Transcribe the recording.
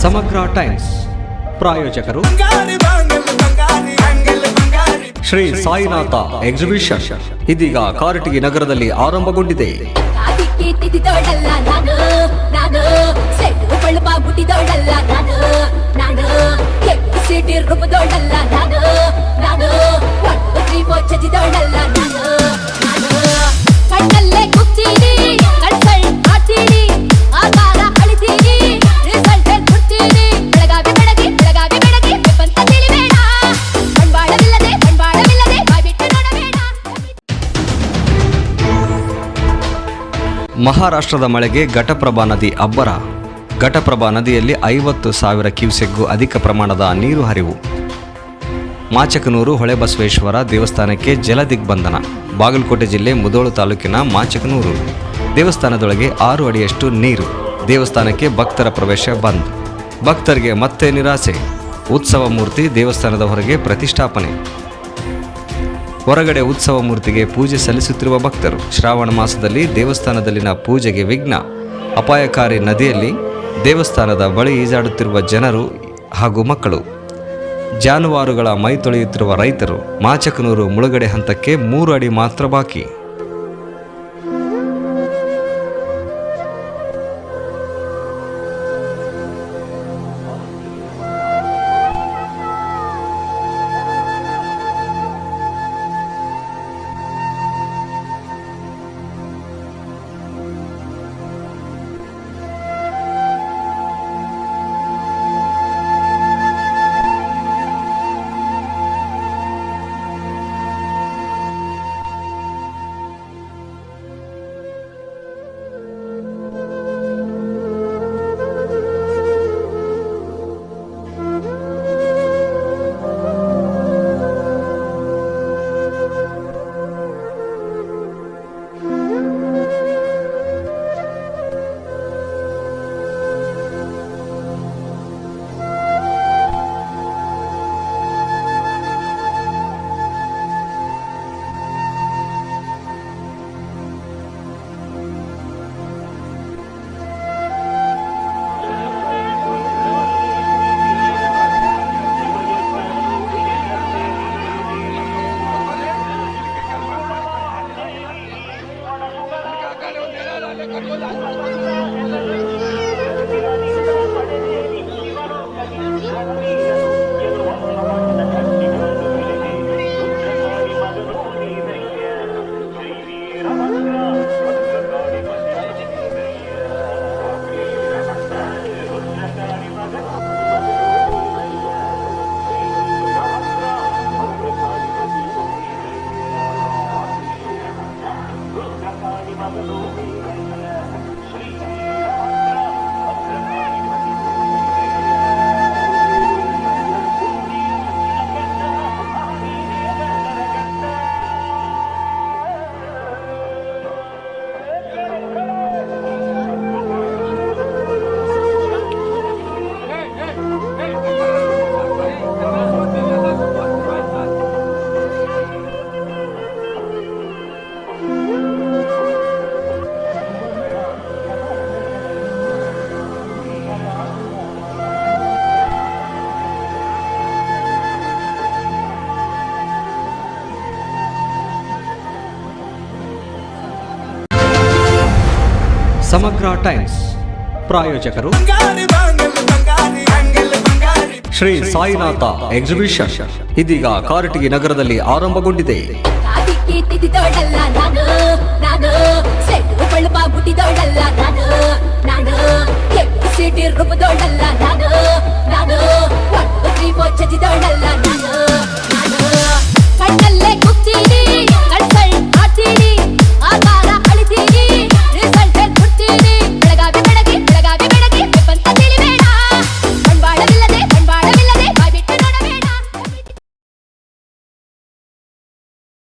ಸಮಗ್ರ ಟೈಮ್ಸ್ ಪ್ರಾಯೋಜಕರು ಶ್ರೀ ಸಾಯಿನಾಥ ಎಕ್ಸಿಬಿಷನ್ ಇದೀಗ ಕಾರಟಗಿ ನಗರದಲ್ಲಿ ಆರಂಭಗೊಂಡಿದೆ. ಮಹಾರಾಷ್ಟ್ರದ ಮಳೆಗೆ ಘಟಪ್ರಭಾ ನದಿ ಅಬ್ಬರ. ಘಟಪ್ರಭಾ ನದಿಯಲ್ಲಿ 50,000 ಕ್ಯೂಸೆಕ್ಗೂ ಅಧಿಕ ಪ್ರಮಾಣದ ನೀರು ಹರಿವು. ಮಾಚಕನೂರು ಹೊಳೆಬಸವೇಶ್ವರ ದೇವಸ್ಥಾನಕ್ಕೆ ಜಲ ದಿಗ್ಬಂಧನ. ಬಾಗಲಕೋಟೆ ಜಿಲ್ಲೆ ಮುಧೋಳ ತಾಲೂಕಿನ ಮಾಚಕನೂರು ದೇವಸ್ಥಾನದೊಳಗೆ 6 ಅಡಿಯಷ್ಟು ನೀರು. ದೇವಸ್ಥಾನಕ್ಕೆ ಭಕ್ತರ ಪ್ರವೇಶ ಬಂದ್. ಭಕ್ತರಿಗೆ ಮತ್ತೆ ನಿರಾಸೆ. ಉತ್ಸವ ಮೂರ್ತಿ ದೇವಸ್ಥಾನದ ಹೊರಗೆ ಪ್ರತಿಷ್ಠಾಪನೆ. ಹೊರಗಡೆ ಉತ್ಸವ ಮೂರ್ತಿಗೆ ಪೂಜೆ ಸಲ್ಲಿಸುತ್ತಿರುವ ಭಕ್ತರು. ಶ್ರಾವಣ ಮಾಸದಲ್ಲಿ ದೇವಸ್ಥಾನದಲ್ಲಿನ ಪೂಜೆಗೆ ವಿಘ್ನ. ಅಪಾಯಕಾರಿ ನದಿಯಲ್ಲಿ ದೇವಸ್ಥಾನದ ಬಳಿ ಈಜಾಡುತ್ತಿರುವ ಜನರು ಹಾಗೂ ಮಕ್ಕಳು. ಜಾನುವಾರುಗಳ ಮೈ ತೊಳೆಯುತ್ತಿರುವ ರೈತರು. ಮಾಚಕನೂರು ಮುಳುಗಡೆ ಹಂತಕ್ಕೆ 3 ಅಡಿ ಮಾತ್ರ ಬಾಕಿ. ಸಮಗ್ರ ಟೈಮ್ಸ್ ಪ್ರಾಯೋಜಕರು ಶ್ರೀ ಸಾಯಿನಾಥ ಎಕ್ಸಿಬಿಷನ್ ಇದೀಗ ಕಾರಟಗಿ ನಗರದಲ್ಲಿ ಆರಂಭಗೊಂಡಿದೆ.